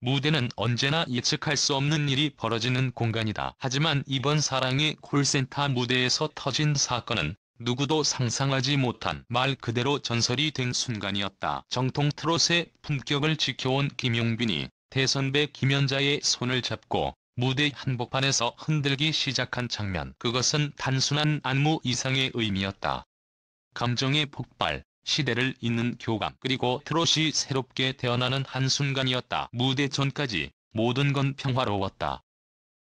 무대는 언제나 예측할 수 없는 일이 벌어지는 공간이다. 하지만 이번 사랑의 콜센터 무대에서 터진 사건은 누구도 상상하지 못한 말 그대로 전설이 된 순간이었다. 정통 트롯의 품격을 지켜온 김용빈이 대선배 김연자의 손을 잡고 무대 한복판에서 흔들기 시작한 장면. 그것은 단순한 안무 이상의 의미였다. 감정의 폭발, 시대를 잇는 교감, 그리고 트롯이 새롭게 태어나는 한순간이었다. 무대 전까지 모든 건 평화로웠다.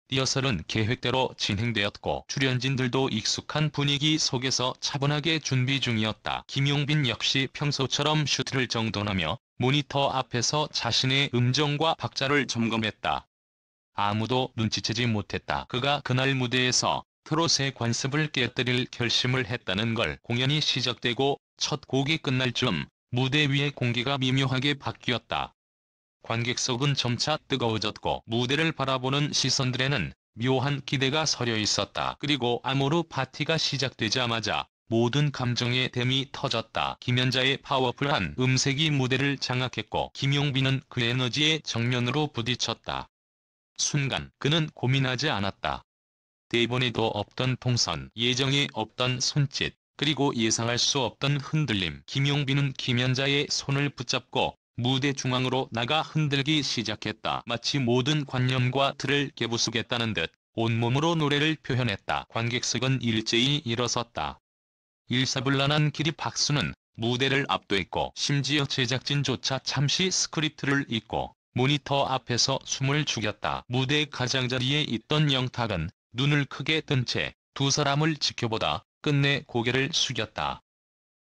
리허설은 계획대로 진행되었고 출연진들도 익숙한 분위기 속에서 차분하게 준비 중이었다. 김용빈 역시 평소처럼 슈트를 정돈하며 모니터 앞에서 자신의 음정과 박자를 점검했다. 아무도 눈치채지 못했다. 그가 그날 무대에서 트롯의 관습을 깨뜨릴 결심을 했다는 걸. 공연이 시작되고 첫 곡이 끝날 즈음 무대 위의 공기가 미묘하게 바뀌었다. 관객석은 점차 뜨거워졌고 무대를 바라보는 시선들에는 묘한 기대가 서려 있었다. 그리고 아모르 파티가 시작되자마자 모든 감정의 댐이 터졌다. 김연자의 파워풀한 음색이 무대를 장악했고 김용빈은 그 에너지에 정면으로 부딪혔다. 순간 그는 고민하지 않았다. 대본에도 없던 통선, 예정에 없던 손짓, 그리고 예상할 수 없던 흔들림. 김용빈은 김연자의 손을 붙잡고 무대 중앙으로 나가 흔들기 시작했다. 마치 모든 관념과 틀을 깨부수겠다는 듯 온몸으로 노래를 표현했다. 관객석은 일제히 일어섰다. 일사불란한 기립 박수는 무대를 압도했고 심지어 제작진조차 잠시 스크립트를 읽고 모니터 앞에서 숨을 죽였다. 무대 가장자리에 있던 영탁은 눈을 크게 뜬 채 두 사람을 지켜보다 끝내 고개를 숙였다.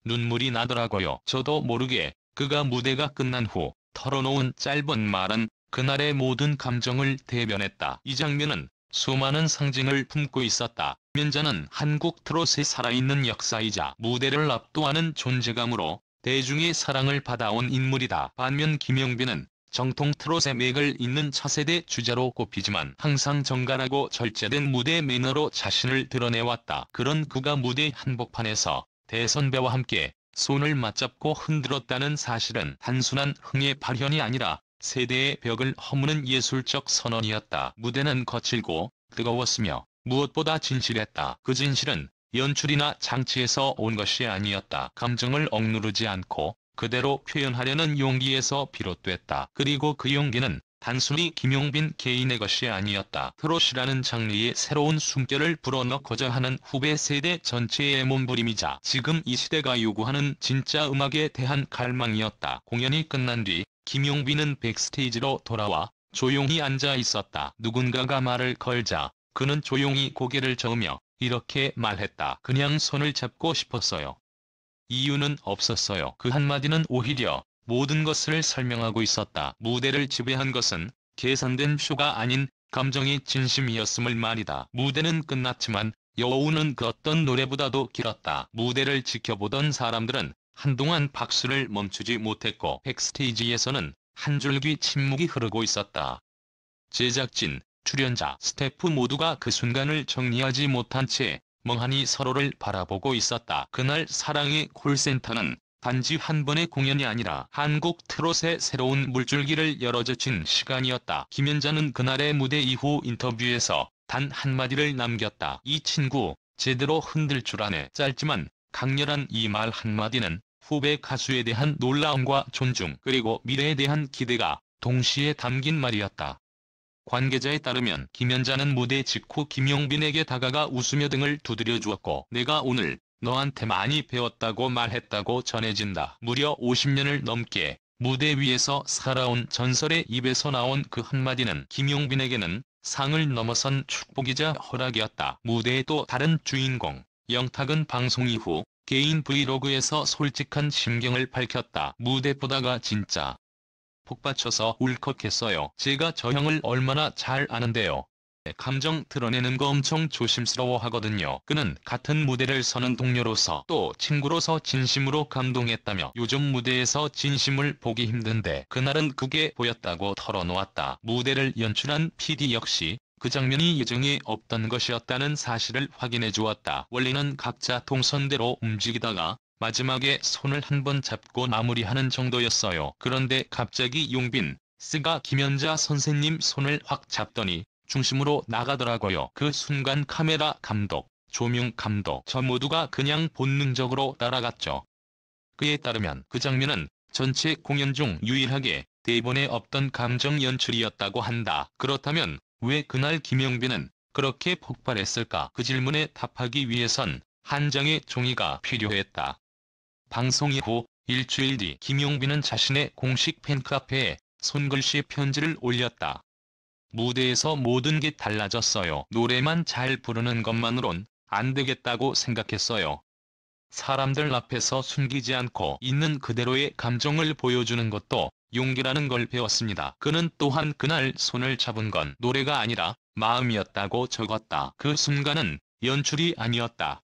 눈물이 나더라고요. 저도 모르게 그가 무대가 끝난 후 털어놓은 짧은 말은 그날의 모든 감정을 대변했다. 이 장면은 수많은 상징을 품고 있었다. 김연자는 한국 트롯의 살아있는 역사이자 무대를 압도하는 존재감으로 대중의 사랑을 받아온 인물이다. 반면 김용빈은 정통 트롯의 맥을 잇는 차세대 주자로 꼽히지만 항상 정갈하고 절제된 무대 매너로 자신을 드러내왔다. 그런 그가 무대 한복판에서 대선배와 함께 손을 맞잡고 흔들었다는 사실은 단순한 흥의 발현이 아니라 세대의 벽을 허무는 예술적 선언이었다. 무대는 거칠고 뜨거웠으며 무엇보다 진실했다. 그 진실은 연출이나 장치에서 온 것이 아니었다. 감정을 억누르지 않고 그대로 표현하려는 용기에서 비롯됐다. 그리고 그 용기는 단순히 김용빈 개인의 것이 아니었다. 트롯이라는 장르의 새로운 숨결을 불어넣고자 하는 후배 세대 전체의 몸부림이자 지금 이 시대가 요구하는 진짜 음악에 대한 갈망이었다. 공연이 끝난 뒤 김용빈은 백스테이지로 돌아와 조용히 앉아 있었다. 누군가가 말을 걸자 그는 조용히 고개를 저으며 이렇게 말했다. 그냥 손을 잡고 싶었어요. 이유는 없었어요. 그 한마디는 오히려 모든 것을 설명하고 있었다. 무대를 지배한 것은 계산된 쇼가 아닌 감정의 진심이었음을 말이다. 무대는 끝났지만 여우는 그 어떤 노래보다도 길었다. 무대를 지켜보던 사람들은 한동안 박수를 멈추지 못했고 백스테이지에서는 한 줄기 침묵이 흐르고 있었다. 제작진, 출연자, 스태프 모두가 그 순간을 정리하지 못한 채 멍하니 서로를 바라보고 있었다. 그날 사랑의 콜센터는 단지 한 번의 공연이 아니라 한국 트롯의 새로운 물줄기를 열어젖힌 시간이었다. 김연자는 그날의 무대 이후 인터뷰에서 단 한마디를 남겼다. 이 친구 제대로 흔들 줄 아네. 짧지만 강렬한 이 말 한마디는 후배 가수에 대한 놀라움과 존중 그리고 미래에 대한 기대가 동시에 담긴 말이었다. 관계자에 따르면 김연자는 무대 직후 김용빈에게 다가가 웃으며 등을 두드려 주었고 내가 오늘 너한테 많이 배웠다고 말했다고 전해진다. 무려 50년을 넘게 무대 위에서 살아온 전설의 입에서 나온 그 한마디는 김용빈에게는 상을 넘어선 축복이자 허락이었다. 무대의 또 다른 주인공 영탁은 방송 이후 개인 브이로그에서 솔직한 심경을 밝혔다. 무대 보다가 진짜 폭받쳐서 울컥했어요. 제가 저 형을 얼마나 잘 아는데요. 감정 드러내는 거 엄청 조심스러워 하거든요. 그는 같은 무대를 서는 동료로서 또 친구로서 진심으로 감동했다며 요즘 무대에서 진심을 보기 힘든데 그날은 그게 보였다고 털어놓았다. 무대를 연출한 PD 역시 그 장면이 예정에 없던 것이었다는 사실을 확인해 주었다. 원래는 각자 동선대로 움직이다가 마지막에 손을 한 번 잡고 마무리하는 정도였어요. 그런데 갑자기 용빈, 스가 김연자 선생님 손을 확 잡더니 중심으로 나가더라고요. 그 순간 카메라 감독, 조명 감독 저 모두가 그냥 본능적으로 따라갔죠. 그에 따르면 그 장면은 전체 공연 중 유일하게 대본에 없던 감정 연출이었다고 한다. 그렇다면 왜 그날 김용빈은 그렇게 폭발했을까? 그 질문에 답하기 위해선 한 장의 종이가 필요했다. 방송 이후 일주일 뒤 김용빈은 자신의 공식 팬카페에 손글씨 편지를 올렸다. 무대에서 모든 게 달라졌어요. 노래만 잘 부르는 것만으론 안 되겠다고 생각했어요. 사람들 앞에서 숨기지 않고 있는 그대로의 감정을 보여주는 것도 용기라는 걸 배웠습니다. 그는 또한 그날 손을 잡은 건 노래가 아니라 마음이었다고 적었다. 그 순간은 연출이 아니었다.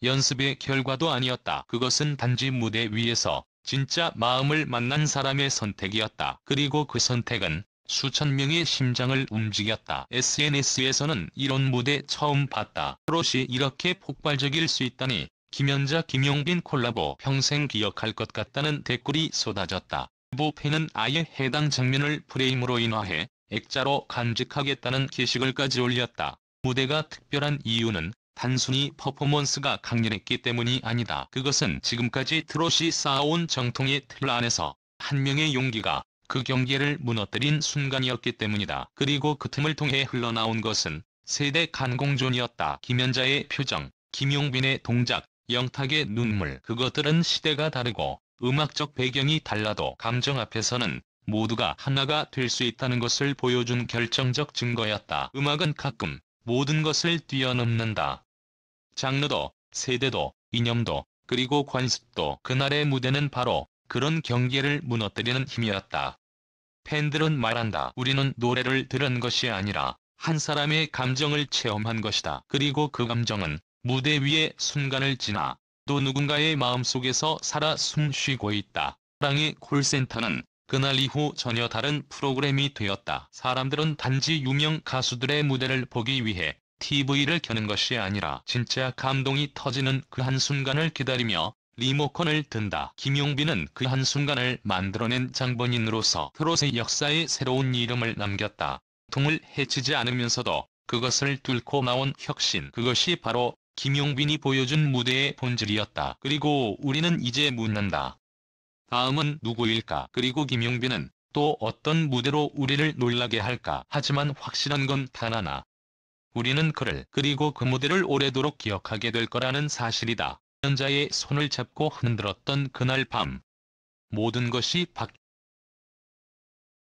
연습의 결과도 아니었다. 그것은 단지 무대 위에서 진짜 마음을 만난 사람의 선택이었다. 그리고 그 선택은 수천 명의 심장을 움직였다. SNS에서는 이런 무대 처음 봤다. 트롯이 이렇게 폭발적일 수 있다니 김연자 김용빈 콜라보 평생 기억할 것 같다는 댓글이 쏟아졌다. 일부 팬은 아예 해당 장면을 프레임으로 인화해 액자로 간직하겠다는 게시글까지 올렸다. 무대가 특별한 이유는 단순히 퍼포먼스가 강렬했기 때문이 아니다. 그것은 지금까지 트롯이 쌓아온 정통의 틀 안에서 한 명의 용기가 그 경계를 무너뜨린 순간이었기 때문이다. 그리고 그 틈을 통해 흘러나온 것은 세대 간공존이었다. 김연자의 표정, 김용빈의 동작, 영탁의 눈물. 그것들은 시대가 다르고 음악적 배경이 달라도 감정 앞에서는 모두가 하나가 될 수 있다는 것을 보여준 결정적 증거였다. 음악은 가끔 모든 것을 뛰어넘는다. 장르도, 세대도, 이념도, 그리고 관습도. 그날의 무대는 바로 그런 경계를 무너뜨리는 힘이었다. 팬들은 말한다. 우리는 노래를 들은 것이 아니라 한 사람의 감정을 체험한 것이다. 그리고 그 감정은 무대 위의 순간을 지나 또 누군가의 마음속에서 살아 숨쉬고 있다. 사랑의 콜센터는 그날 이후 전혀 다른 프로그램이 되었다. 사람들은 단지 유명 가수들의 무대를 보기 위해 TV를 켜는 것이 아니라 진짜 감동이 터지는 그 한순간을 기다리며 리모컨을 든다. 김용빈은 그 한순간을 만들어낸 장본인으로서 트롯의 역사에 새로운 이름을 남겼다. 통을 해치지 않으면서도 그것을 뚫고 나온 혁신. 그것이 바로 김용빈이 보여준 무대의 본질이었다. 그리고 우리는 이제 묻는다. 다음은 누구일까? 그리고 김용빈은 또 어떤 무대로 우리를 놀라게 할까? 하지만 확실한 건 단 하나. 우리는 그를 그리고 그 무대를 오래도록 기억하게 될 거라는 사실이다. 연자의 손을 잡고 흔들었던 그날 밤. 모든 것이 바뀌었다.